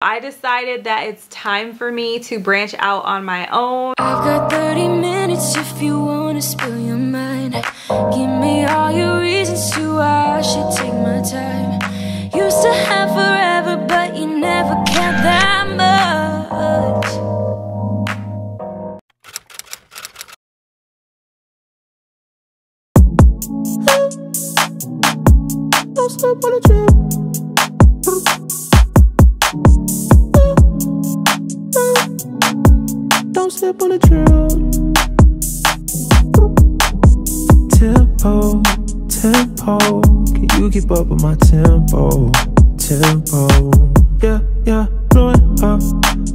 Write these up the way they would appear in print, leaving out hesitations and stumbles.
I decided that it's time for me to branch out on my own. I've got 30 minutes if you want to spill your mind. Give me all your reasons to why I should take my time. Used to have forever, but you never cared that much. Don't slip on the trip. Don't slip on the trail. Tempo, tempo. Can you keep up with my tempo? Tempo. Yeah, yeah, blowing up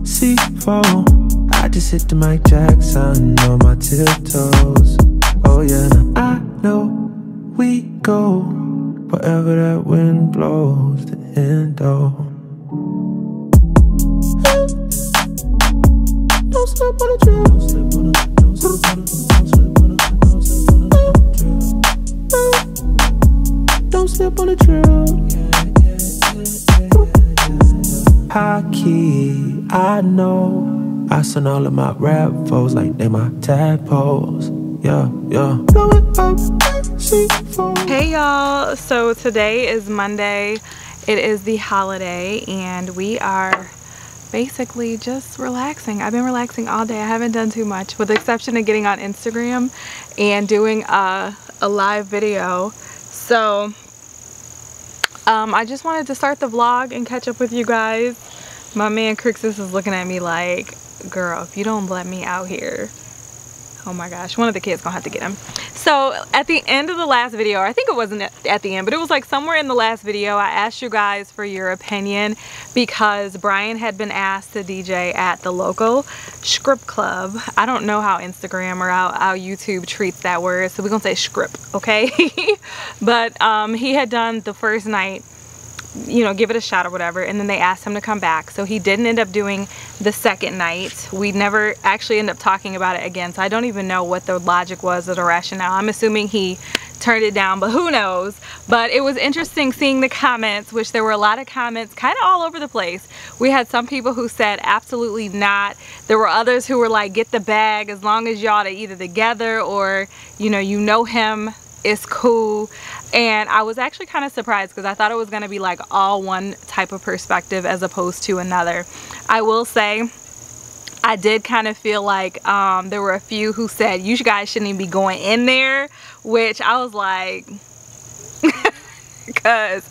C4. I just hit the Mike Jackson on my tiptoes. Oh yeah, I know we go wherever that wind blows. The endo. Don't slip on the trail. Don't slip on the, don't slip on the, don't slip on the, don't slip on the trail. Don't slip on the trail. High key, I know. I send all of my rap foes like they my tadpoles. Yeah, yeah. Hey y'all, so today is Monday. It is the holiday and we are basically just relaxing. I've been relaxing all day. I haven't done too much with the exception of getting on Instagram and doing a live video. So I just wanted to start the vlog and catch up with you guys. My man KRISTYN is looking at me like, girl, if you don't let me out here. Oh my gosh, one of the kids gonna have to get him. So at the end of the last video, I think it wasn't at the end, but it was like somewhere in the last video, I asked you guys for your opinion because Brian had been asked to DJ at the local script club. I don't know how Instagram or how YouTube treats that word, so we're gonna say script, okay? But he had done the first night, you know, give it a shot or whatever, and then they asked him to come back. So he didn't end up doing the second night. We never actually end up talking about it again, so I don't even know what the logic was or the rationale. I'm assuming he turned it down, but who knows. But it was interesting seeing the comments, which there were a lot of comments kind of all over the place. We had some people who said absolutely not. There were others who were like, get the bag as long as y'all are either together or you know him, it's cool. And I was actually kind of surprised because I thought it was going to be like all one type of perspective as opposed to another. I will say I did kind of feel like there were a few who said you guys shouldn't even be going in there, which I was like, because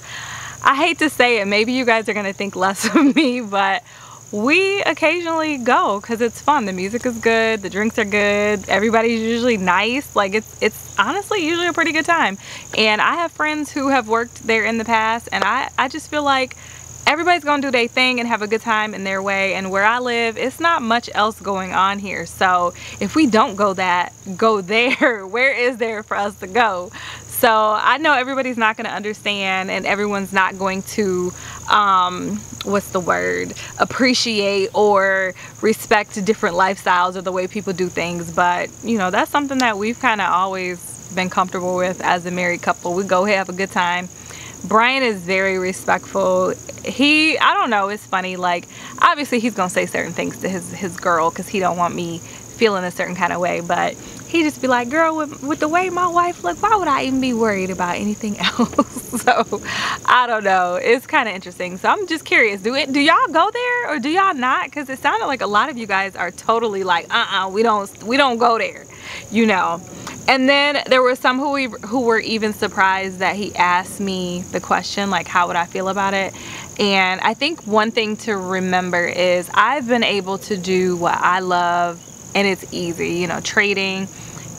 I hate to say it, maybe you guys are going to think less of me, but we occasionally go because it's fun. The music is good, the drinks are good, everybody's usually nice. Like it's honestly usually a pretty good time. And I have friends who have worked there in the past, and I just feel like everybody's gonna do their thing and have a good time in their way. And where I live, it's not much else going on here. So if we don't go there, where is there for us to go? So I know everybody's not going to understand and everyone's not going to, what's the word, appreciate or respect different lifestyles or the way people do things. But, you know, that's something that we've kind of always been comfortable with as a married couple. We go have a good time. Brian is very respectful. I don't know, it's funny, like, obviously he's going to say certain things to his girl because he don't want me feeling a certain kind of way, but he just be like, girl, with the way my wife look, why would I even be worried about anything else? So I don't know, it's kind of interesting. So I'm just curious, do y'all go there or do y'all not? Because it sounded like a lot of you guys are totally like, we don't go there, you know. And then there were some who were even surprised that he asked me the question, like, how would I feel about it? And I think one thing to remember is I've been able to do what I love, and it's easy, you know, trading.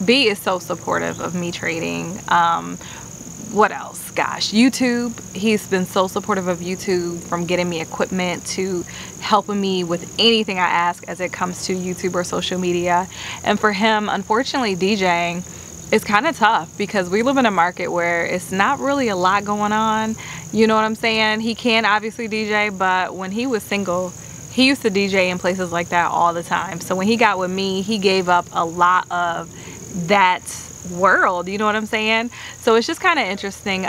B is so supportive of me trading. What else? Gosh, YouTube. He's been so supportive of YouTube, from getting me equipment to helping me with anything I ask as it comes to YouTube or social media. And for him, unfortunately, DJing is kind of tough because we live in a market where it's not really a lot going on. You know what I'm saying? He can obviously DJ, but when he was single, he used to DJ in places like that all the time. So when he got with me, he gave up a lot of that world, you know what I'm saying? So it's just kind of interesting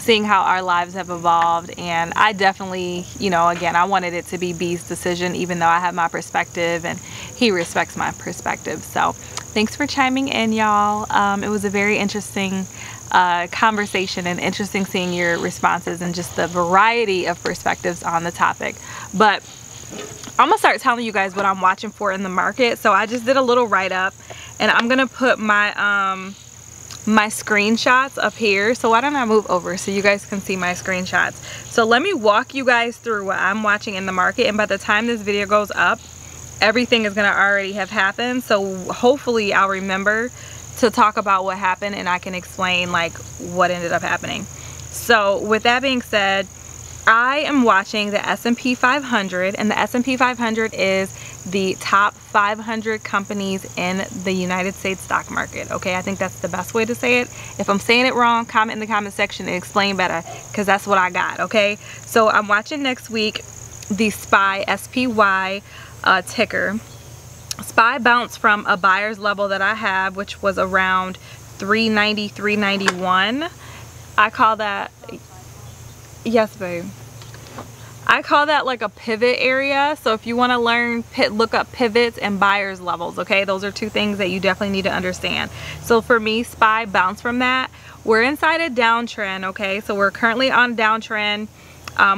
seeing how our lives have evolved. And I definitely, you know, again, I wanted it to be B's decision, even though I have my perspective and he respects my perspective. So thanks for chiming in, y'all. It was a very interesting conversation, and interesting seeing your responses and just the variety of perspectives on the topic. But I'm gonna start telling you guys what I'm watching for in the market. So I just did a little write-up, and I'm gonna put my my screenshots up here. So why don't I move over so you guys can see my screenshots. So let me walk you guys through what I'm watching in the market, and by the time this video goes up, everything is gonna already have happened. So hopefully I'll remember to talk about what happened, and I can explain like what ended up happening. So with that being said, I am watching the S&P 500, and the S&P 500 is the top 500 companies in the United States stock market. Okay, I think that's the best way to say it. If I'm saying it wrong, comment in the comment section and explain better, because that's what I got. Okay, so I'm watching next week the SPY, SPY ticker. SPY bounced from a buyer's level that I have, which was around 390, 391. I call that, yes babe, I call that like a pivot area. So if you want to learn, look up pivots and buyer's levels. Okay, those are two things that you definitely need to understand. So for me, SPY bounced from that. We're inside a downtrend. Okay, so we're currently on downtrend.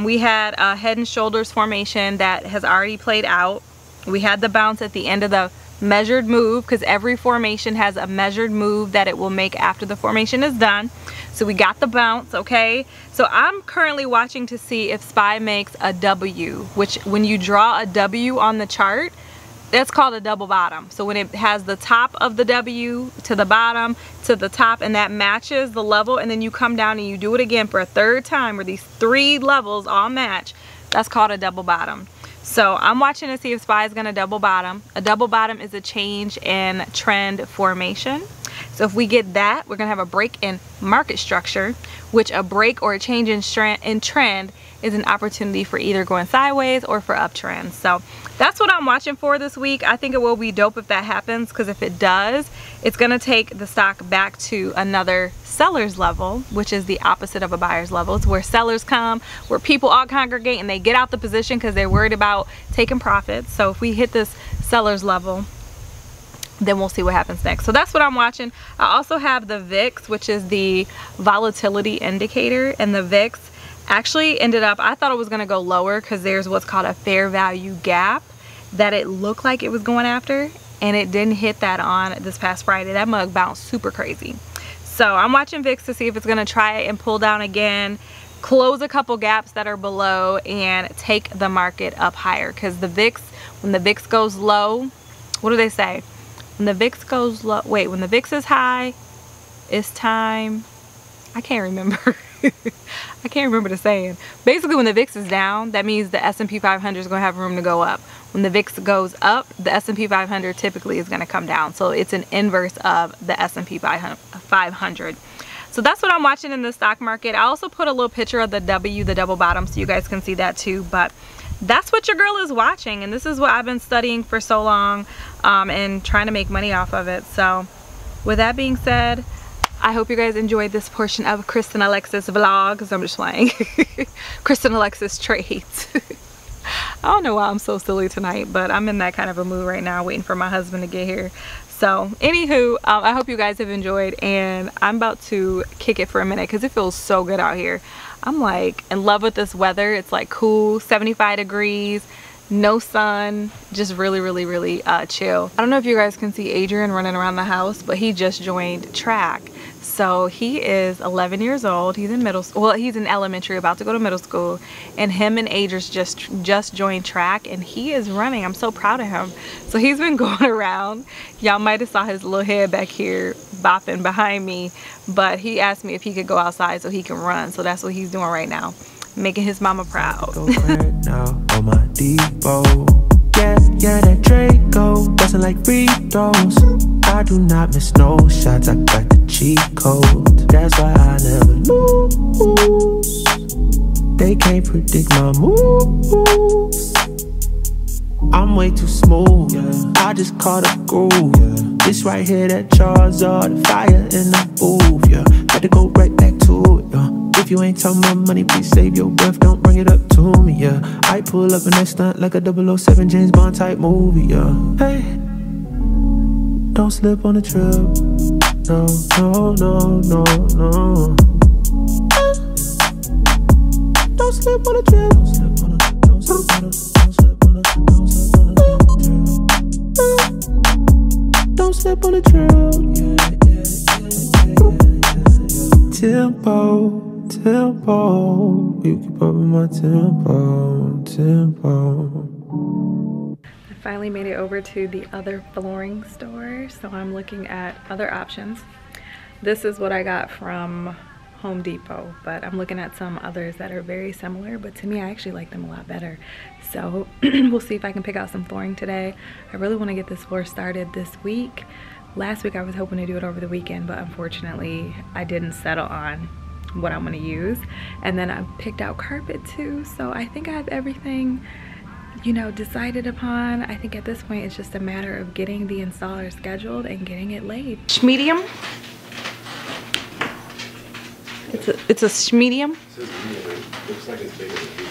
We had a head and shoulders formation that has already played out. We had the bounce at the end of the measured move, because every formation has a measured move that it will make after the formation is done. So we got the bounce. Okay, so I'm currently watching to see if SPY makes a W, which when you draw a W on the chart, that's called a double bottom. So when it has the top of the W to the bottom to the top, and that matches the level, and then you come down and you do it again for a third time where these three levels all match, that's called a double bottom. So I'm watching to see if SPY is going to double bottom. A double bottom is a change in trend formation. So if we get that, we're going to have a break in market structure, which a break or a change in trend is an opportunity for either going sideways or for uptrends. So that's what I'm watching for this week. I think it will be dope if that happens, because if it does, it's going to take the stock back to another seller's level, which is the opposite of a buyer's level. It's where sellers come, where people all congregate and they get out the position because they're worried about taking profits. So if we hit this seller's level, then we'll see what happens next. So that's what I'm watching. I also have the VIX, which is the volatility indicator, and the VIX actually ended up, I thought it was going to go lower because there's what's called a fair value gap that it looked like it was going after, and it didn't hit that on this past Friday. That mug bounced super crazy. So I'm watching VIX to see if it's going to try and pull down again, close a couple gaps that are below, and take the market up higher. Because the VIX, when the VIX goes low, what do they say? When the VIX goes low, wait, when the VIX is high, it's time, I can't remember. I can't remember the saying. Basically, when the VIX is down, that means the S&P 500 is going to have room to go up. When the VIX goes up, the S&P 500 typically is going to come down. So it's an inverse of the S&P 500. So that's what I'm watching in the stock market. I also put a little picture of the W, the double bottom, so you guys can see that too. But that's what your girl is watching, and this is what I've been studying for so long, and trying to make money off of it. So with that being said, I hope you guys enjoyed this portion of Kristynalexis vlog, because I'm just playing. Kristynalexis trades. I don't know why I'm so silly tonight, but I'm in that kind of a mood right now, waiting for my husband to get here. So anywho, I hope you guys have enjoyed, and I'm about to kick it for a minute because it feels so good out here. I'm like in love with this weather. It's like cool, 75 degrees, no sun, just really chill. I don't know if you guys can see Adrian running around the house, but he just joined track. So he is 11 years old. He's in middle school. Well, he's in elementary, about to go to middle school. And him and Adrian just joined track, and he is running. I'm so proud of him. So he's been going around. Y'all might have saw his little head back here bopping behind me, but he asked me if he could go outside so he can run. So that's what he's doing right now, making his mama proud. Yeah, that Draco bustin' like free throws. I do not miss no shots, I got the cheat code. That's why I never lose. They can't predict my moves. I'm way too smooth, I just caught a groove. This right here, that Charizard, the fire in the booth, had to go right back to it, If you ain't talking about money, please save your breath, don't bring it up to me, yeah. I pull up in that stunt like a 007 James Bond type movie, yeah. Hey, don't slip on the trip. No, no, no, no, no. Don't slip on the trip. Don't slip on the, don't slip on the, don't slip on the, don't slip on the trip. Don't slip on the trip. Tempo, tempo. You keep up with my tempo, tempo. I finally made it over to the other flooring store, so I'm looking at other options. This is what I got from Home Depot, but I'm looking at some others that are very similar, but to me I actually like them a lot better. So we'll see if I can pick out some flooring today. I really want to get this floor started this week. Last week I was hoping to do it over the weekend, but unfortunately I didn't settle on what I'm going to use. And then I picked out carpet too, so I think I have everything, you know, decided upon. I think at this point it's just a matter of getting the installer scheduled and getting it laid. Medium. It's a medium. It says medium. It looks like it's bigger than medium.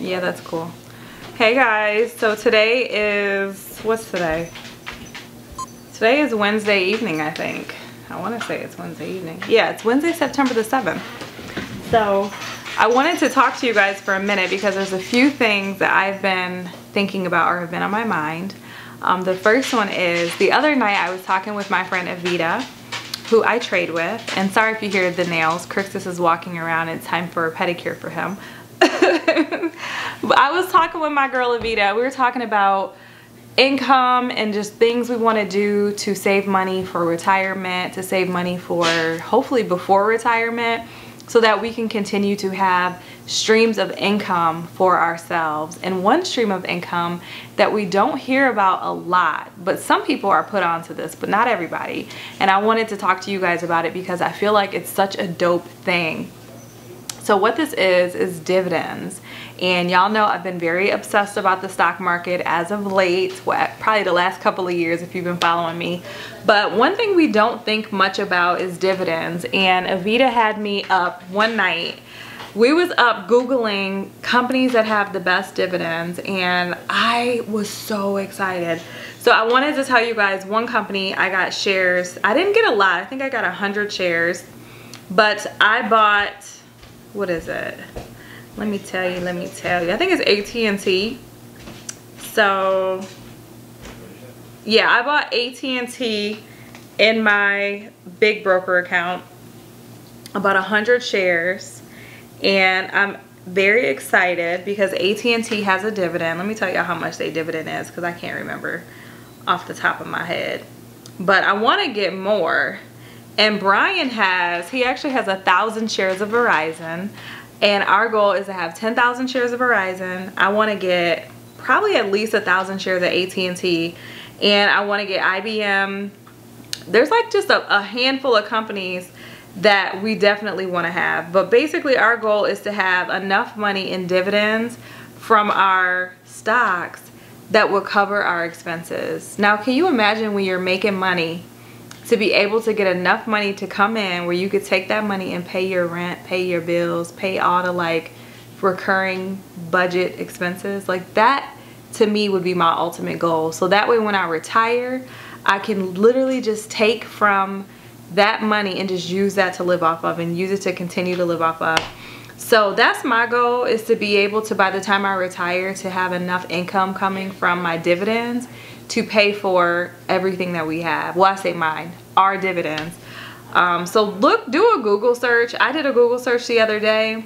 Yeah, that's cool. Hey guys, so today is, what's today? Today is Wednesday evening, I think. I want to say it's Wednesday evening. Yeah, it's Wednesday, September the 7th. So I wanted to talk to you guys for a minute because there's a few things that I've been thinking about or have been on my mind. The first one is, the other night I was talking with my friend Evita, who I trade with, and sorry if you hear the nails, Christus is walking around, it's time for a pedicure for him. But I was talking with my girl Evita, we were talking about income and just things we want to do to save money for retirement, to save money for hopefully before retirement, so that we can continue to have streams of income for ourselves. And one stream of income that we don't hear about a lot, but some people are put onto this, but not everybody. And I wanted to talk to you guys about it because I feel like it's such a dope thing. So what this is dividends. And y'all know I've been very obsessed about the stock market as of late, probably the last couple of years if you've been following me. But one thing we don't think much about is dividends. And Evita had me up one night. We was up Googling companies that have the best dividends, and I was so excited. So I wanted to tell you guys one company. I got shares. I didn't get a lot. I think I got 100 shares, but I bought, what is it? Let me tell you. I think it's AT&T. So yeah, I bought AT&T in my big broker account, about 100 shares. And I'm very excited because AT&T has a dividend. Let me tell you how much their dividend is because I can't remember off the top of my head. But I want to get more. And Brian he actually has 1,000 shares of Verizon. And our goal is to have 10,000 shares of Verizon. I want to get probably at least 1,000 shares of AT&T. And I want to get IBM. There's like just a handful of companies that we definitely want to have. But basically our goal is to have enough money in dividends from our stocks that will cover our expenses. Now, can you imagine when you're making money to be able to get enough money to come in where you could take that money and pay your rent, pay your bills, pay all the like recurring budget expenses? Like that to me would be my ultimate goal. So that way when I retire, I can literally just take from that money and just use that to live off of and use it to continue to live off of. So that's my goal, is to be able to, by the time I retire, to have enough income coming from my dividends to pay for everything that we have. Well, I say mine, our dividends. So do a Google search. I did a Google search the other day,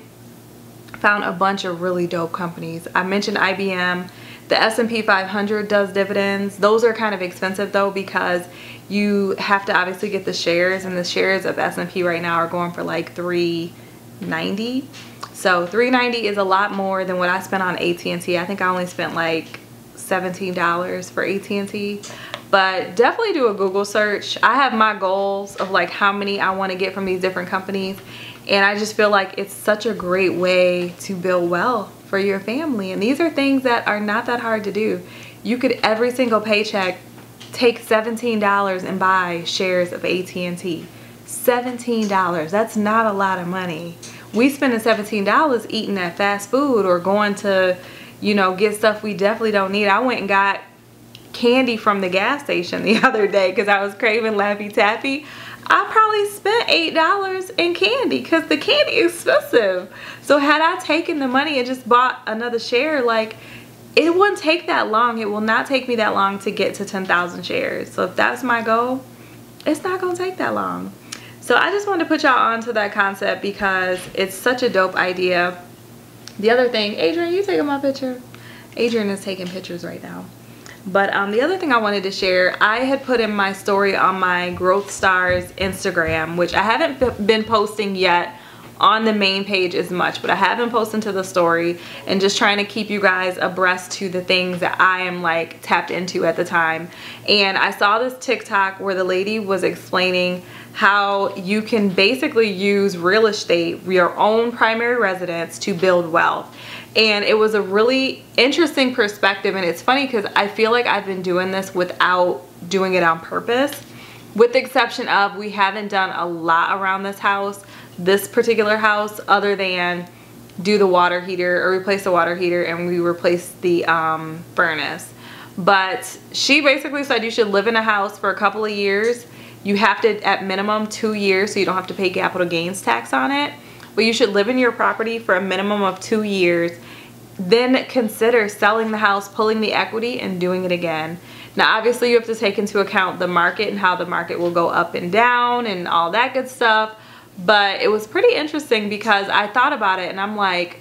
found a bunch of really dope companies. I mentioned IBM. The S&P 500 does dividends. Those are kind of expensive though because you have to obviously get the shares, and the shares of S&P right now are going for like $390. So $390 is a lot more than what I spent on AT&T. I think I only spent like $17 for AT&T. But definitely do a Google search. I have my goals of like how many I want to get from these different companies, and I just feel like it's such a great way to build wealth for your family. And these are things that are not that hard to do. You could every single paycheck take $17 and buy shares of AT&T. $17. That's not a lot of money. We spending $17 eating at fast food or going to, you know, get stuff we definitely don't need. I went and got candy from the gas station the other day because I was craving Laffy Taffy. I probably spent $8 in candy because the candy is expensive. So had I taken the money and just bought another share, like, it wouldn't take that long. It will not take me that long to get to 10,000 shares. So if that's my goal, it's not gonna take that long. So I just wanted to put y'all onto that concept because it's such a dope idea. The other thing, Adrian, you taking my picture? Adrian is taking pictures right now. But the other thing I wanted to share, I had put in my story on my Growth Stars Instagram, which I haven't been posting yet on the main page as much, but I have been posting to the story and just trying to keep you guys abreast to the things that I am like tapped into at the time. And I saw this TikTok where the lady was explaining how you can basically use real estate, your own primary residence, to build wealth. And it was a really interesting perspective, and it's funny because I feel like I've been doing this without doing it on purpose, with the exception of we haven't done a lot around this house, this particular house, other than do the water heater or replace the water heater, and we replaced the furnace. But she basically said you should live in a house for a couple of years. You have to, at minimum, 2 years, so you don't have to pay capital gains tax on it. But you should live in your property for a minimum of 2 years. Then consider selling the house, pulling the equity, and doing it again. Now, obviously, you have to take into account the market and how the market will go up and down and all that good stuff. But it was pretty interesting because I thought about it and I'm like,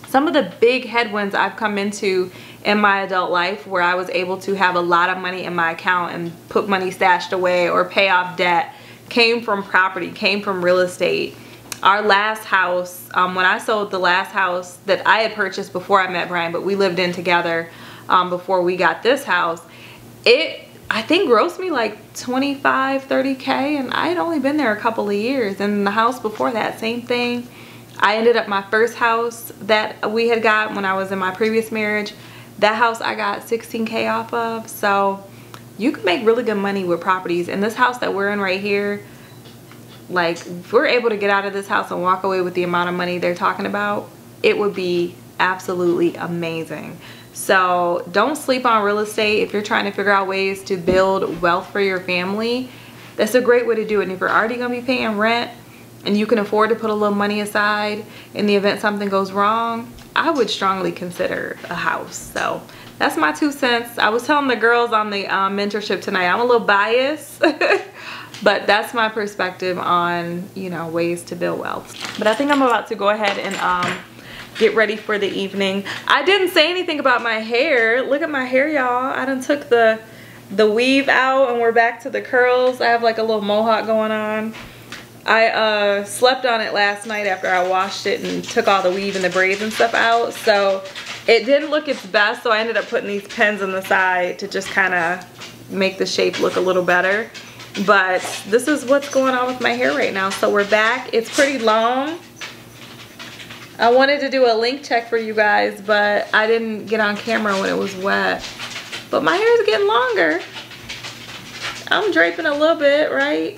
some of the big headwinds I've come into in my adult life where I was able to have a lot of money in my account and put money stashed away or pay off debt came from property, came from real estate. Our last house, when I sold the last house that I had purchased before I met Brian, but we lived in together before we got this house, it, I think, grossed me like 25, 30K, and I had only been there a couple of years. And the house before that, same thing. I ended up, my first house that we had got when I was in my previous marriage, that house I got 16K off of. So you can make really good money with properties. And this house that we're in right here, like, if we're able to get out of this house and walk away with the amount of money they're talking about, it would be absolutely amazing. So don't sleep on real estate if you're trying to figure out ways to build wealth for your family. That's a great way to do it. And if you're already going to be paying rent and you can afford to put a little money aside in the event something goes wrong, I would strongly consider a house. So that's my 2 cents. I was telling the girls on the mentorship tonight, I'm a little biased. But that's my perspective on, you know, ways to build wealth. But I think I'm about to go ahead and get ready for the evening. I didn't say anything about my hair. Look at my hair, y'all. I done took the weave out and we're back to the curls. I have like a little mohawk going on. I slept on it last night after I washed it and took all the weave and the braids and stuff out. So it didn't look its best. So I ended up putting these pins on the side to just kind of make the shape look a little better. But this is what's going on with my hair right now. So we're back. It's pretty long. I wanted to do a link check for you guys, but I didn't get on camera when it was wet. But my hair is getting longer. I'm draping a little bit, right?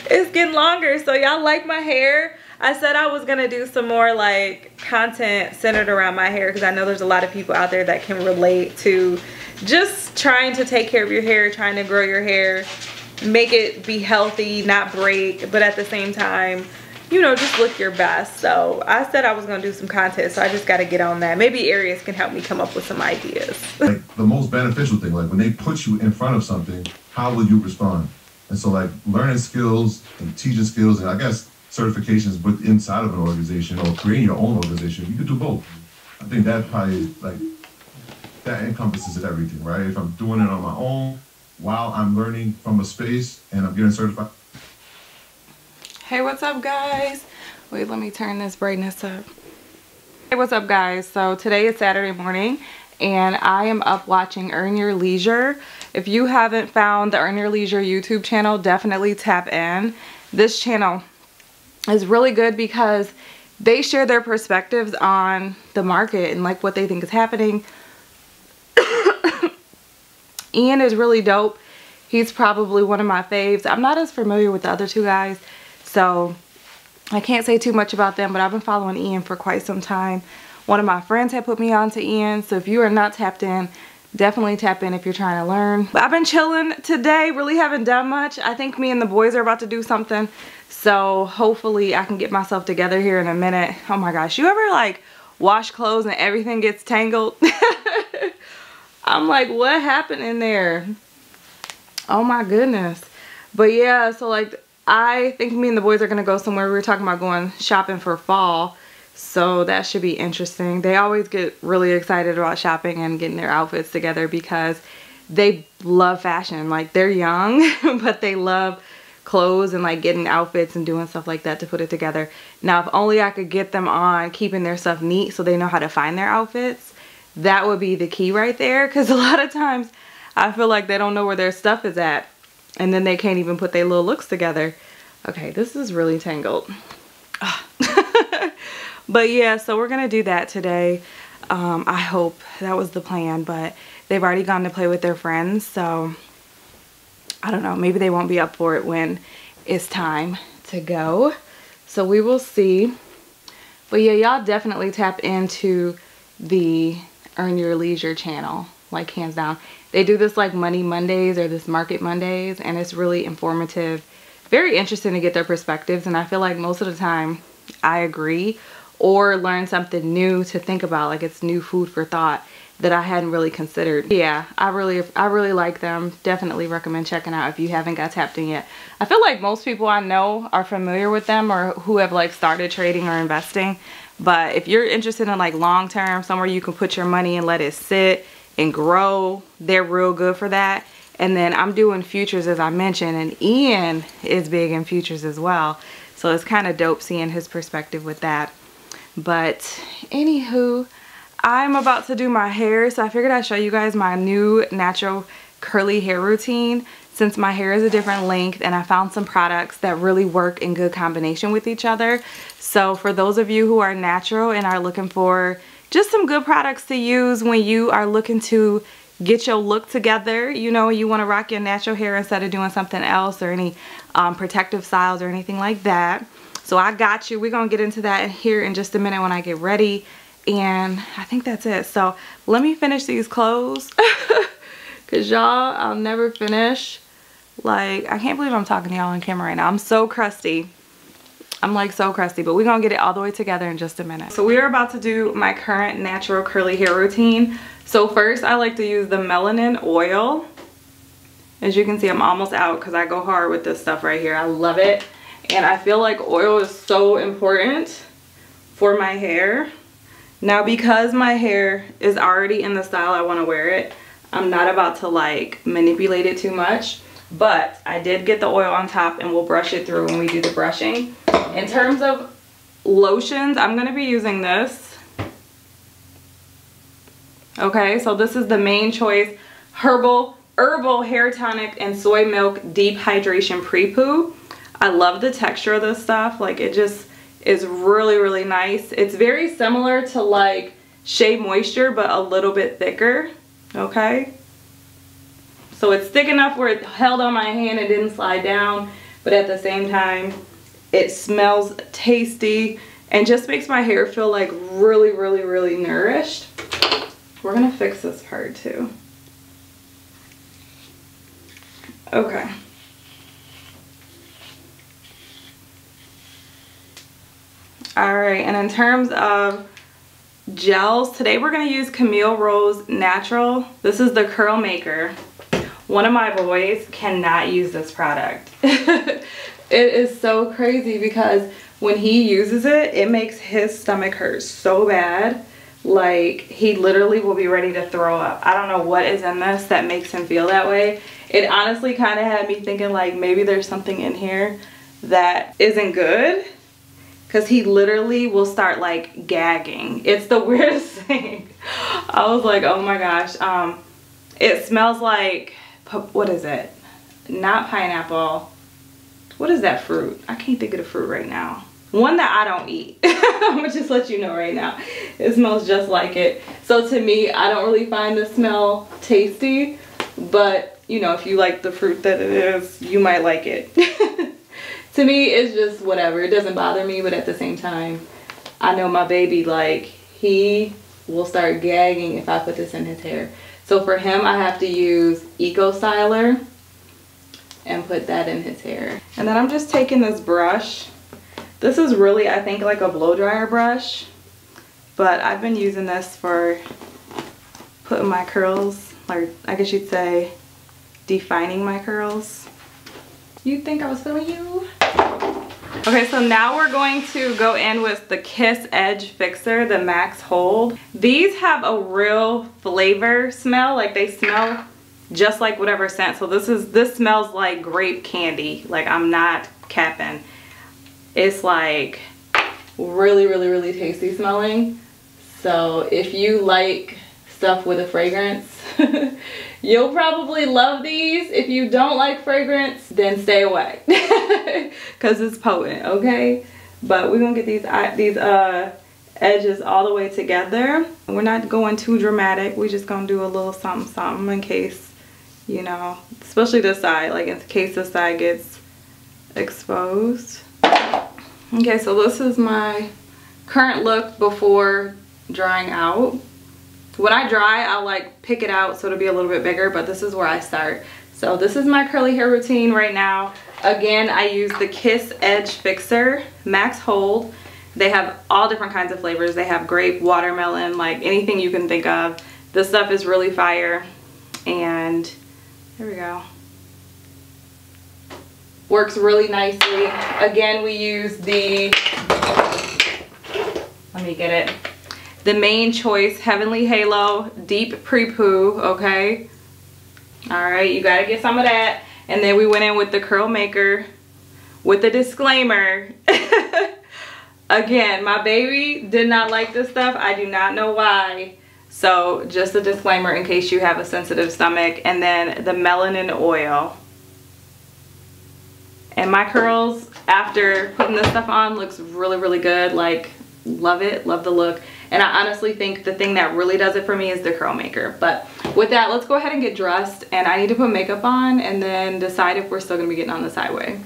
It's getting longer. So y'all like my hair? I said I was gonna do some more like content centered around my hair because I know there's a lot of people out there that can relate to just trying to take care of your hair, trying to grow your hair, make it be healthy, not break, but at the same time, you know, just look your best. So I said I was gonna do some content, so I just gotta get on that. Maybe Arius can help me come up with some ideas. Like the most beneficial thing, like when they put you in front of something, how will you respond? And so like learning skills and teaching skills, and I guess certifications with inside of an organization or creating your own organization, you could do both. I think that probably like that encompasses everything, right? If I'm doing it on my own while I'm learning from a space and I'm getting certified. Hey, what's up, guys? Wait, let me turn this brightness up. Hey, what's up, guys? So today is Saturday morning and I am up watching Earn Your Leisure. If you haven't found the Earn Your Leisure YouTube channel, definitely tap in. This channel is really good because they share their perspectives on the market and like what they think is happening. Ian is really dope. He's probably one of my faves. I'm not as familiar with the other two guys, so I can't say too much about them, but I've been following Ian for quite some time. One of my friends had put me on to Ian, so if you are not tapped in, definitely tap in if you're trying to learn. But I've been chilling today, really haven't done much. I think me and the boys are about to do something, so hopefully I can get myself together here in a minute. Oh my gosh, you ever like wash clothes and everything gets tangled? I'm like, what happened in there? Oh my goodness. But yeah, so like I think me and the boys are gonna go somewhere. We were talking about going shopping for fall, so that should be interesting. They always get really excited about shopping and getting their outfits together because they love fashion. Like, they're young, but they love clothes and like getting outfits and doing stuff like that to put it together. Now, if only I could get them on keeping their stuff neat so they know how to find their outfits, that would be the key right there. Because a lot of times I feel like they don't know where their stuff is at, and then they can't even put their little looks together. Okay, this is really tangled. But yeah, so we're gonna do that today. I hope that was the plan, but they've already gone to play with their friends, so I don't know, maybe they won't be up for it when it's time to go. So we will see. But yeah, y'all definitely tap into the Earn Your Leisure channel, like hands down. They do this like Money Mondays or this Market Mondays, and it's really informative, very interesting to get their perspectives, and I feel like most of the time I agree or learn something new to think about, like it's new food for thought that I hadn't really considered. Yeah, I really like them. Definitely recommend checking out if you haven't got tapped in yet. I feel like most people I know are familiar with them or who have like started trading or investing, but if you're interested in like long term, somewhere you can put your money and let it sit and grow, they're real good for that. And then I'm doing futures, as I mentioned, and Ian is big in futures as well, so it's kind of dope seeing his perspective with that. But anywho, I'm about to do my hair, so I figured I'd show you guys my new natural curly hair routine since my hair is a different length, and I found some products that really work in good combination with each other. So for those of you who are natural and are looking for just some good products to use when you are looking to get your look together, you know, you want to rock your natural hair instead of doing something else or any protective styles or anything like that. So I got you. We're going to get into that here in just a minute when I get ready. And I think that's it. So let me finish these clothes. Because y'all, I'll never finish. Like, I can't believe I'm talking to y'all on camera right now. I'm so crusty. I'm like so crusty. But we're going to get it all the way together in just a minute. So we are about to do my current natural curly hair routine. So first, I like to use the melanin oil. As you can see, I'm almost out because I go hard with this stuff right here. I love it. And I feel like oil is so important for my hair. Now, because my hair is already in the style I want to wear it, I'm not about to like manipulate it too much. But I did get the oil on top, and we'll brush it through when we do the brushing. In terms of lotions, I'm going to be using this. Okay, so this is the Main Choice Herbal Hair Tonic and Soy Milk Deep Hydration Pre-Poo. I love the texture of this stuff. Like, it just is really, really nice. It's very similar to like Shea Moisture, but a little bit thicker. Okay. So it's thick enough where it held on my hand and didn't slide down, but at the same time, it smells tasty and just makes my hair feel like really, really, really nourished. We're gonna fix this part too. Okay. Alright, and in terms of gels, today we're going to use Camille Rose Natural. This is the Curl Maker. One of my boys cannot use this product. It is so crazy because when he uses it, it makes his stomach hurt so bad. Like, he literally will be ready to throw up. I don't know what is in this that makes him feel that way. It honestly kind of had me thinking like maybe there's something in here that isn't good. Because he literally will start like gagging. It's the weirdest thing. I was like, oh my gosh. It smells like, what is it? Not pineapple. What is that fruit? I can't think of the fruit right now. One that I don't eat. I'm gonna just let you know right now. It smells just like it. So to me, I don't really find the smell tasty. but you know, if you like the fruit that it is, you might like it. To me, it's just whatever. It doesn't bother me, but at the same time, I know my baby, like, he will start gagging if I put this in his hair. So for him, I have to use Eco Styler and put that in his hair. And then I'm just taking this brush. This is really, I think, like a blow dryer brush, but I've been using this for putting my curls, or I guess you'd say defining my curls. You'd think I was feeling you? Okay, so now we're going to go in with the Kiss Edge Fixer, the Max Hold. These have a real flavor smell, like they smell just like whatever scent. So this smells like grape candy. Like, I'm not capping. It's like really, really, really tasty smelling. So if you like stuff with a fragrance, you'll probably love these. If you don't like fragrance, then stay away because it's potent, okay? But we're gonna get these edges all the way together. We're not going too dramatic. We're just gonna do a little something something in case, you know, especially this side, like in case this side gets exposed. Okay, so this is my current look before drying out. When I dry, I'll like pick it out so it'll be a little bit bigger, but this is where I start. So this is my curly hair routine right now. Again, I use the Kiss Edge Fixer Max Hold. They have all different kinds of flavors. They have grape, watermelon, like anything you can think of. This stuff is really fire. And there we go. Works really nicely. Again, we use the, let me get it, the Main Choice Heavenly Halo Deep Pre-Poo, okay? Alright, you gotta get some of that. And then we went in with the Curl Maker with the disclaimer. Again, my baby did not like this stuff. I do not know why. So just a disclaimer in case you have a sensitive stomach. And then the Melanin Oil. And my curls, after putting this stuff on, looks really, really good. Like, love it, love the look. And I honestly think the thing that really does it for me is the Curl Maker. But with that, let's go ahead and get dressed. And I need to put makeup on and then decide if we're still gonna be getting on this highway.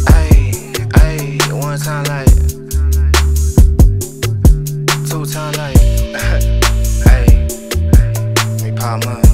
Ay, one time like, two time like, ay, me pop up.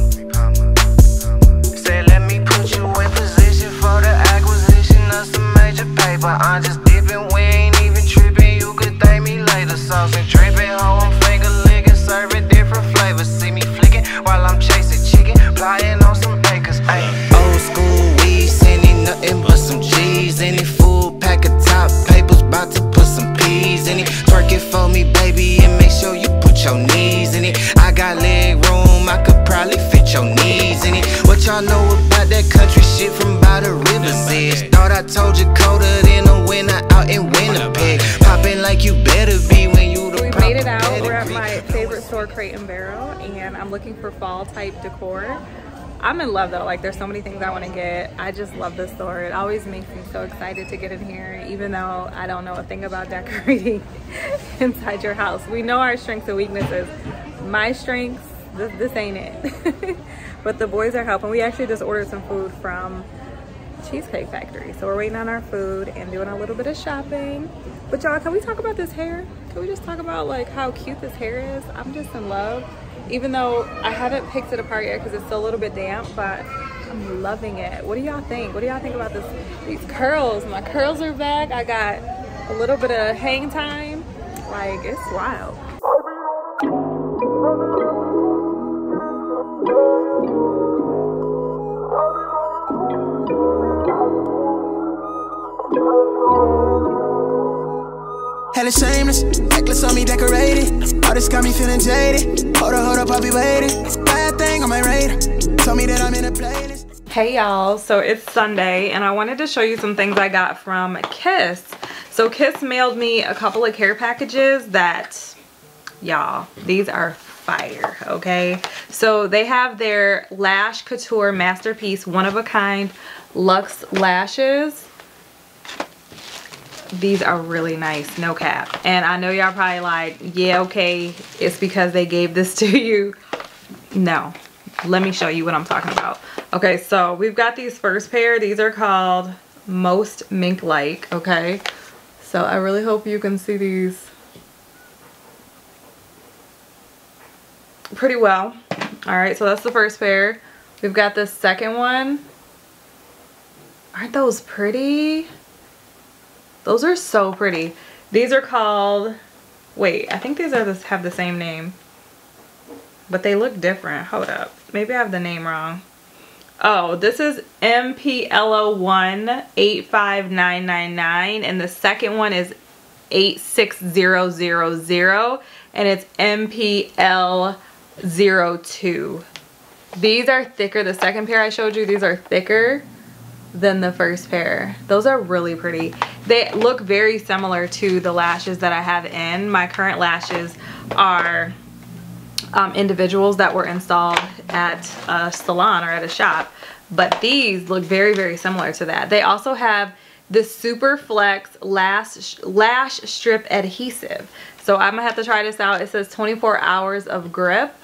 Say let me put you in position for the acquisition of some major paper. I'm just dipping, we ain't even tripping. You could thank me later. Sauce and dripping, hoe, I'm finger licking, serving different flavors. See me flicking while I'm chasing chicken, flying on some acres. Ay, old school weed, sending nothing but some G's. Any full pack of top papers, about to put some P's in it. Twerk it for me, baby, and make sure you put your knees in it. I got leg room, I could probably fit your knees in it. What y'all know about that country shit from by the river's edge? Thought I told you colder than a winter out in Winnipeg. Popping like you better be when you the We made it out. We're at my favorite store, Crate & Barrel, and I'm looking for fall type decor. I'm in love though. Like, there's so many things I want to get. I just love this store. It always makes me so excited to get in here, even though I don't know a thing about decorating inside your house. We know our strengths and weaknesses. My strengths, this ain't it. But the boys are helping. We actually just ordered some food from Cheesecake Factory, so we're waiting on our food and doing a little bit of shopping. But y'all, can we talk about this hair? Can we just talk about like how cute this hair is? I'm just in love, even though I haven't picked it apart yet because it's still a little bit damp, but I'm loving it. What do y'all think? What do y'all think about these curls? My curls are back. I got a little bit of hang time. Like, it's wild. Hella shameless, necklace on me decorated. All this got me feeling jaded. Hold up, I'll be waiting. Bad thing on my radar. Told me that I'm in a playlist. Hey y'all, so it's Sunday and I wanted to show you some things I got from Kiss. So Kiss mailed me a couple of care packages that, y'all, these are fire, okay? So they have their Lash Couture Masterpiece One of a Kind Luxe Lashes. These are really nice, no cap. And I know y'all probably like, yeah, okay, it's because they gave this to you. No, let me show you what I'm talking about. Okay, so we've got these first pair. These are called Most Mink Like, okay? So I really hope you can see these pretty well. All right, so that's the first pair. We've got the second one. Aren't those pretty? Those are so pretty. These are called, wait, I think these are have the same name, but they look different. Hold up, maybe I have the name wrong. Oh, this is MPLO1 85999, and the second one is 86000, and it's MPL02. These are thicker. The second pair I showed you, these are thicker than the first pair. Those are really pretty. They look very similar to the lashes that I have in. My current lashes are individuals that were installed at a salon or at a shop, but these look very, very similar to that. They also have the Super Flex lash strip adhesive. So I'm gonna have to try this out. It says 24 hours of grip.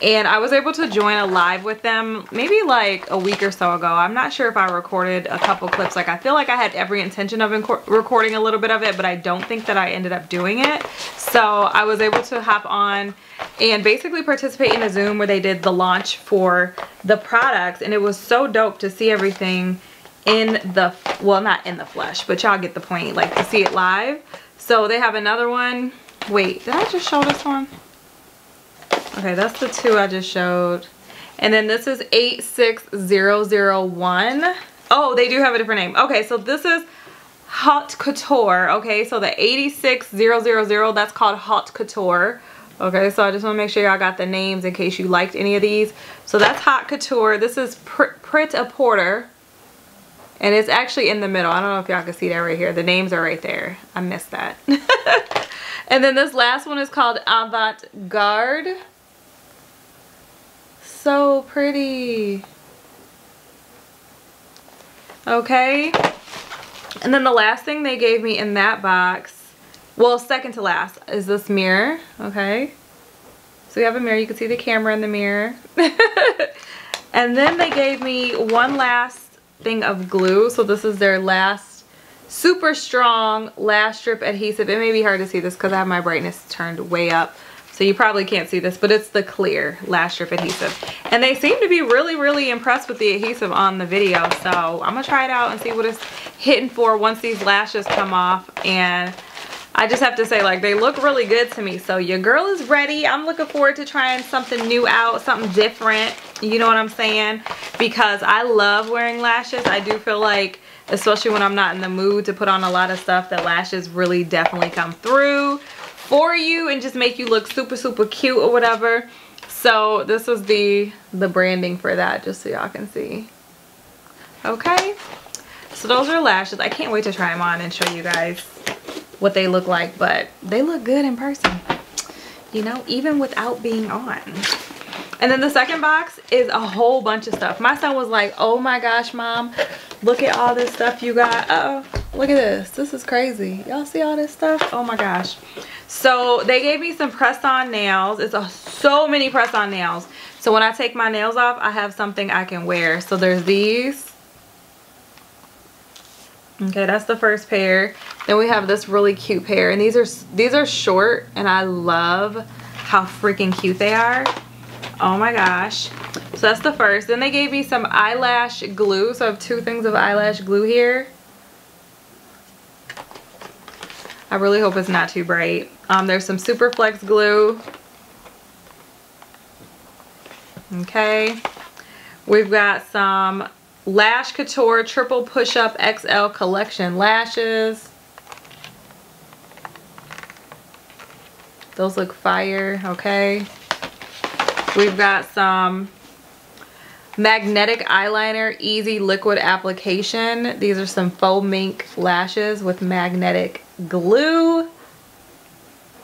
And I was able to join a live with them maybe like a week or so ago. I'm not sure if I recorded a couple clips. Like, I feel like I had every intention of recording a little bit of it, but I don't think that I ended up doing it. So I was able to hop on and basically participate in a Zoom where they did the launch for the products. And it was so dope to see everything in the, well, not in the flesh, but y'all get the point, like to see it live. So they have another one. Wait, did I just show this one? Okay, that's the two I just showed. And then this is 86001. Oh, they do have a different name. Okay, so this is Haute Couture. Okay, so the 86000, that's called Haute Couture. Okay, so I just want to make sure y'all got the names in case you liked any of these. So that's Haute Couture. This is Pret-a-Porter. And it's actually in the middle. I don't know if y'all can see that right here. The names are right there. I missed that. And then this last one is called Avant Garde. So pretty. Okay. And then the last thing they gave me in that box, well, second to last, is this mirror. Okay. So you have a mirror. You can see the camera in the mirror. And then they gave me one last thing of glue. So this is their last super strong lash strip adhesive. It may be hard to see this because I have my brightness turned way up, so you probably can't see this, but it's the clear lash strip adhesive. And they seem to be really, really impressed with the adhesive on the video. So I'm gonna try it out and see what it's hitting for once these lashes come off. And I just have to say, like, they look really good to me. So your girl is ready. I'm looking forward to trying something new out, something different. You know what I'm saying? Because I love wearing lashes. I do feel like, especially when I'm not in the mood to put on a lot of stuff, that lashes really definitely come through for you and just make you look super, super cute or whatever. So this is the branding for that, just so y'all can see. Okay, so those are lashes. I can't wait to try them on and show you guys what they look like, but they look good in person, you know, even without being on. And then the second box is a whole bunch of stuff. My son was like, oh my gosh, Mom, look at all this stuff you got. Uh-oh, look at this. This is crazy. Y'all see all this stuff? Oh my gosh. So they gave me some press-on nails. It's so many press-on nails. So when I take my nails off, I have something I can wear. So there's these. Okay, that's the first pair. Then we have this really cute pair. And these are short, and I love how freaking cute they are. Oh my gosh. So that's the first. Then they gave me some eyelash glue. So I have two things of eyelash glue here. I really hope it's not too bright. There's some Super Flex glue. Okay. We've got some Lash Couture Triple Push-Up XL Collection lashes. Those look fire. Okay. We've got some Magnetic Eyeliner Easy Liquid Application. These are some faux mink lashes with magnetic glue.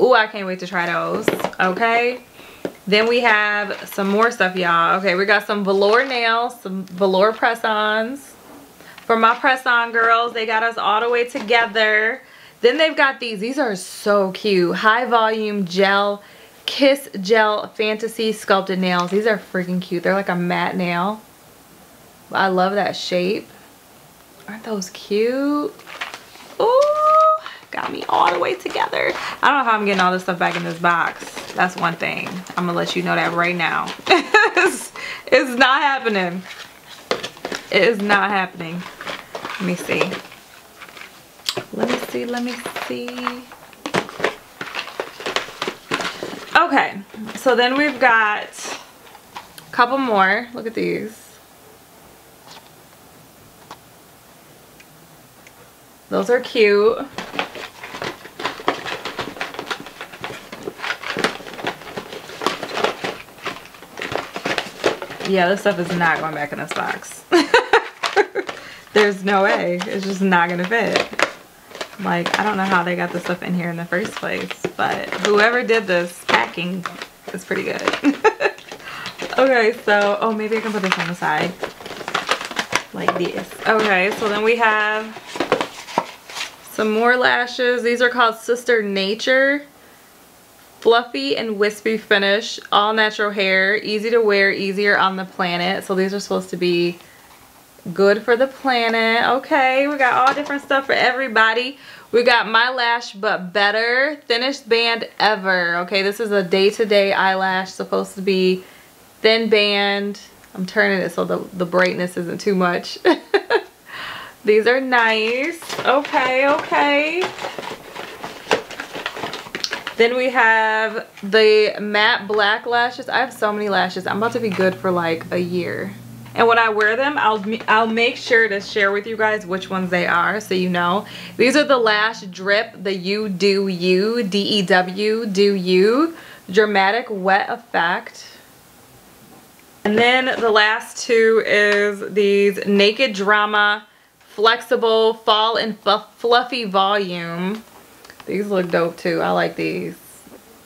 Ooh, I can't wait to try those. Okay. Then we have some more stuff, y'all. Okay, we got some velour nails, some velour press-ons. For my press-on girls, they got us all the way together. Then they've got these. These are so cute. High volume gel Kiss Gel Fantasy Sculpted Nails. These are freaking cute. They're like a matte nail. I love that shape. Aren't those cute? Ooh, got me all the way together. I don't know how I'm getting all this stuff back in this box. That's one thing. I'm gonna let you know that right now. It's not happening. It is not happening. Let me see. Let me see, let me see. Okay, so then we've got a couple more. Look at these. Those are cute. Yeah, this stuff is not going back in this box. There's no way. It's just not gonna fit. Like, I don't know how they got this stuff in here in the first place, but whoever did this packing is pretty good. Okay, so, oh, maybe I can put this on the side. Like this. Okay, so then we have some more lashes. These are called Sister Nature. Fluffy and wispy finish, all natural hair, easy to wear, easier on the planet. So these are supposed to be good for the planet. Okay, we got all different stuff for everybody. We got My Lash But Better, thinnest band ever. Okay, this is a day-to-day eyelash, supposed to be thin band. I'm turning it so the brightness isn't too much. These are nice. Okay, okay. Then we have the matte black lashes. I have so many lashes. I'm about to be good for like a year. And when I wear them, I'll make sure to share with you guys which ones they are so you know. These are the Lash Drip, the You Do You, D-E-W, Do You, Dramatic Wet Effect. And then the last two is these Naked Drama, Flexible, Fall and Fluffy Volume. These look dope too. I like these.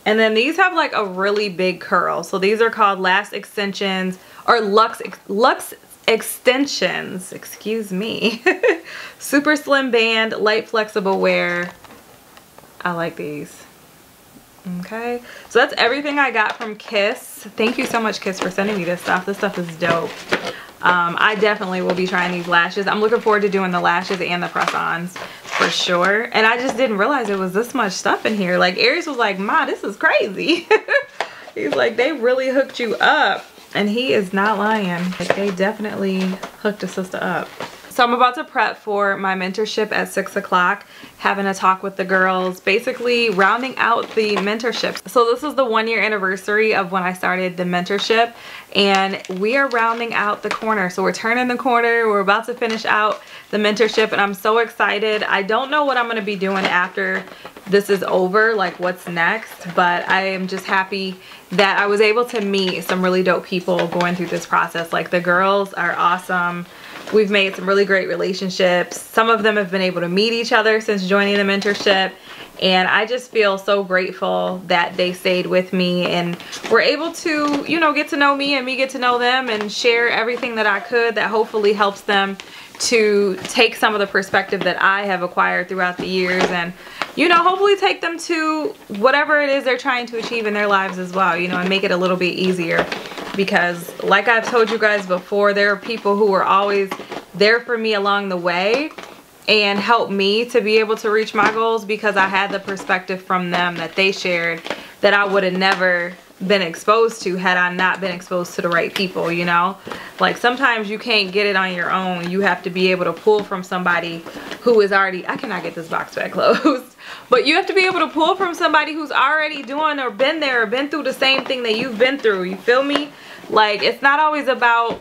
And then these have like a really big curl. So these are called Lash Extensions or Luxe Extensions. Excuse me. Super slim band, light flexible wear. I like these. Okay. So that's everything I got from Kiss. Thank you so much, Kiss, for sending me this stuff. This stuff is dope. I definitely will be trying these lashes. I'm looking forward to doing the lashes and the press-ons for sure. And I just didn't realize it was this much stuff in here. Like, Aries was like, Ma, this is crazy. He's like, they really hooked you up. And he is not lying. Like, they definitely hooked a sister up. So I'm about to prep for my mentorship at 6 o'clock, having a talk with the girls, basically rounding out the mentorship. So this is the 1-year anniversary of when I started the mentorship, and we are rounding out the corner. So we're turning the corner, we're about to finish out the mentorship, and I'm so excited. I don't know what I'm gonna be doing after this is over, like what's next, but I am just happy that I was able to meet some really dope people going through this process. Like, the girls are awesome. We've made some really great relationships. Some of them have been able to meet each other since joining the mentorship. And I just feel so grateful that they stayed with me and were able to, you know, get to know me and me get to know them and share everything that I could that hopefully helps them to take some of the perspective that I have acquired throughout the years and, you know, hopefully take them to whatever it is they're trying to achieve in their lives as well, you know, and make it a little bit easier. Because like I've told you guys before, there are people who were always there for me along the way and helped me to be able to reach my goals because I had the perspective from them that they shared that I would have never been exposed to had I not been exposed to the right people, you know? Like, sometimes you can't get it on your own. You have to be able to pull from somebody who is already, I cannot get this box back closed, but you have to be able to pull from somebody who's already doing or been there or been through the same thing that you've been through, you feel me? Like, it's not always about,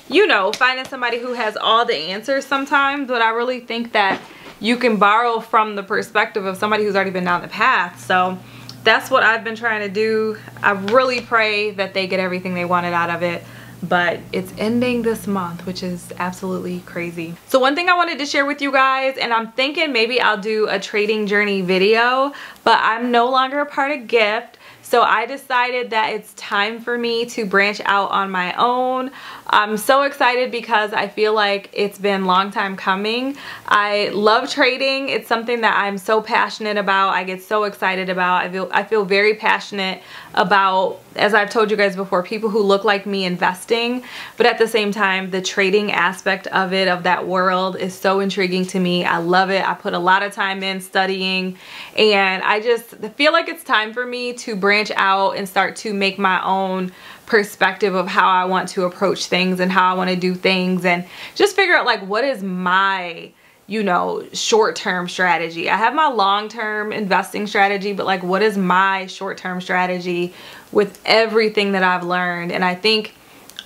you know, finding somebody who has all the answers sometimes, but I really think that you can borrow from the perspective of somebody who's already been down the path. So that's what I've been trying to do. I really pray that they get everything they wanted out of it, but it's ending this month, which is absolutely crazy. So one thing I wanted to share with you guys, and I'm thinking maybe I'll do a trading journey video, but I'm no longer a part of Gift. So I decided that it's time for me to branch out on my own. I'm so excited because I feel like it's been a long time coming. I love trading. It's something that I'm so passionate about. I get so excited about. I feel very passionate about, as I've told you guys before, people who look like me investing, but at the same time, the trading aspect of it, of that world, is so intriguing to me. I love it. I put a lot of time in studying, and I just feel like it's time for me to branch out and start to make my own perspective of how I want to approach things and how I want to do things, and just figure out like what is my, you know, short-term strategy. I have my long-term investing strategy, but like what is my short-term strategy with everything that I've learned? And I think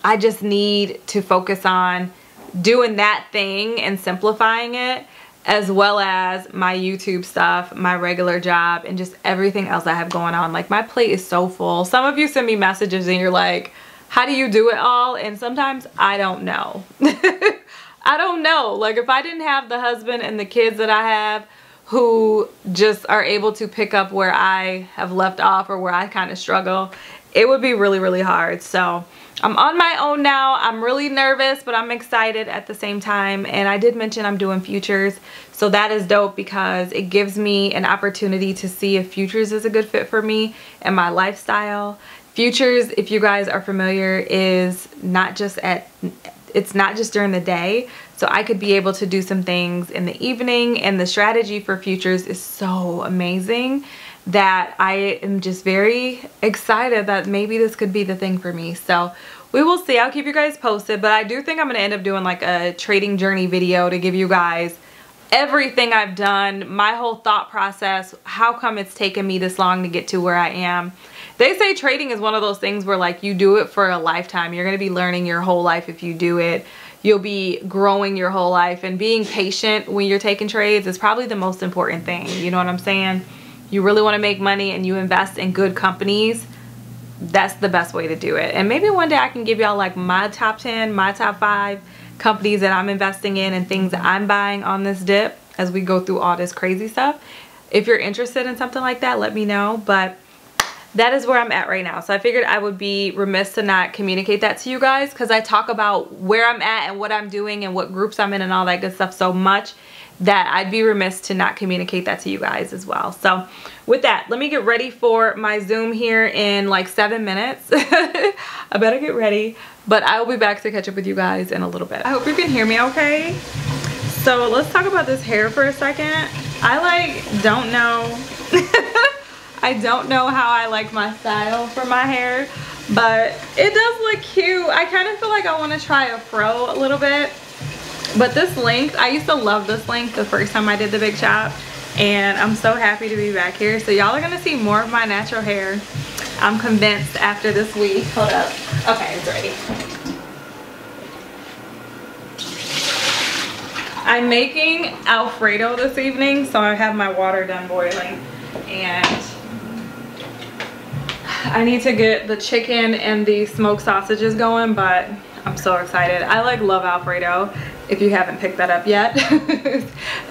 I just need to focus on doing that thing and simplifying it, as well as my YouTube stuff, my regular job, and just everything else I have going on. Like, my plate is so full. Some of you send me messages and you're like, how do you do it all? And sometimes I don't know. I don't know. Like, if I didn't have the husband and the kids that I have who just are able to pick up where I have left off or where I kind of struggle, it would be really, really hard. So I'm on my own now. I'm really nervous, but I'm excited at the same time. And I did mention I'm doing futures. So that is dope because it gives me an opportunity to see if futures is a good fit for me and my lifestyle. Futures, if you guys are familiar, is not just it's not just during the day. So I could be able to do some things in the evening, and the strategy for futures is so amazing that I am just very excited that maybe this could be the thing for me. So we will see. I'll keep you guys posted, but I do think I'm going to end up doing like a trading journey video to give you guys everything I've done, my whole thought process, how come it's taken me this long to get to where I am. They say trading is one of those things where like you do it for a lifetime. You're going to be learning your whole life if you do it. You'll be growing your whole life, and being patient when you're taking trades is probably the most important thing. You know what I'm saying? You really want to make money and you invest in good companies, that's the best way to do it. And maybe one day I can give y'all like my top 10, my top 5 companies that I'm investing in and things that I'm buying on this dip as we go through all this crazy stuff. If you're interested in something like that, let me know. But that is where I'm at right now. So I figured I would be remiss to not communicate that to you guys, because I talk about where I'm at and what I'm doing and what groups I'm in and all that good stuff so much that I'd be remiss to not communicate that to you guys as well. So with that, let me get ready for my Zoom here in like 7 minutes. I better get ready, but I will be back to catch up with you guys in a little bit. I hope you can hear me okay. So let's talk about this hair for a second. I like don't know. I don't know how I like my style for my hair, but it does look cute. I kind of feel like I want to try a fro a little bit. But this length, I used to love this length the first time I did the big chop, and I'm so happy to be back here. So y'all are gonna see more of my natural hair, I'm convinced, after this week. Hold up. Okay, it's ready. I'm making Alfredo this evening, so I have my water done boiling, and I need to get the chicken and the smoked sausages going, but I'm so excited. I like love Alfredo, if you haven't picked that up yet.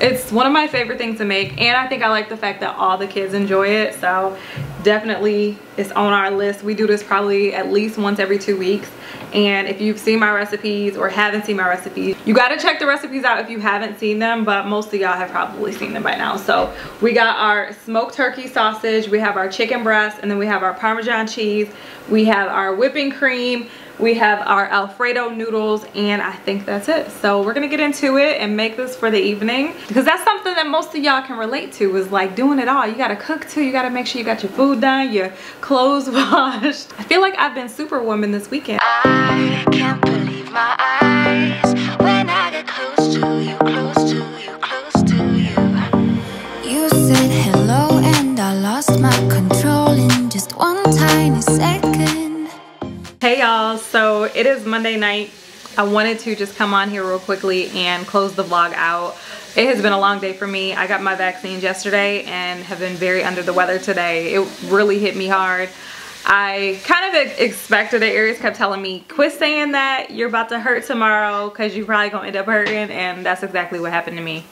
It's one of my favorite things to make, and I think I like the fact that all the kids enjoy it, so definitely it's on our list. We do this probably at least once every 2 weeks, and if you've seen my recipes or haven't seen my recipes, you got to check the recipes out if you haven't seen them, but most of y'all have probably seen them by now. So we got our smoked turkey sausage, we have our chicken breast, and then we have our Parmesan cheese, we have our whipping cream, we have our Alfredo noodles, and I think that's it. So we're gonna get into it and make this for the evening, because that's something that most of y'all can relate to, is like doing it all. You gotta cook too, you gotta make sure you got your food done, your clothes washed. I feel like I've been superwoman this weekend. I can't believe my eyes when I get close to you, close to you, close to you. You said hello and I lost my control in just one tiny second. Hey y'all, so it is Monday night. I wanted to just come on here real quickly and close the vlog out. It has been a long day for me. I got my vaccines yesterday and have been very under the weather today. It really hit me hard. I kind of expected it. Aries kept telling me, quit saying that, you're about to hurt tomorrow because you're probably gonna end up hurting, and that's exactly what happened to me.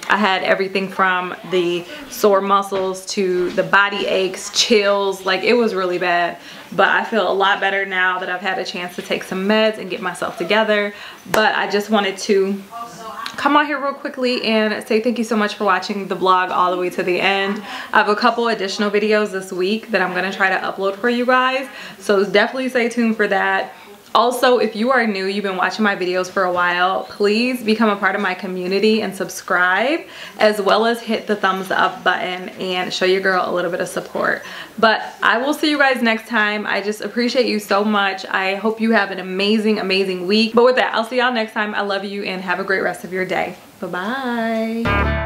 I had everything from the sore muscles to the body aches, chills, like it was really bad. But I feel a lot better now that I've had a chance to take some meds and get myself together. But I just wanted to come on here real quickly and say thank you so much for watching the vlog all the way to the end. I have a couple additional videos this week that I'm gonna try to upload for you guys, so definitely stay tuned for that. Also, if you are new, you've been watching my videos for a while, please become a part of my community and subscribe, as well as hit the thumbs up button and show your girl a little bit of support. But I will see you guys next time. I just appreciate you so much. I hope you have an amazing, amazing week. But with that, I'll see y'all next time. I love you and have a great rest of your day. Bye-bye.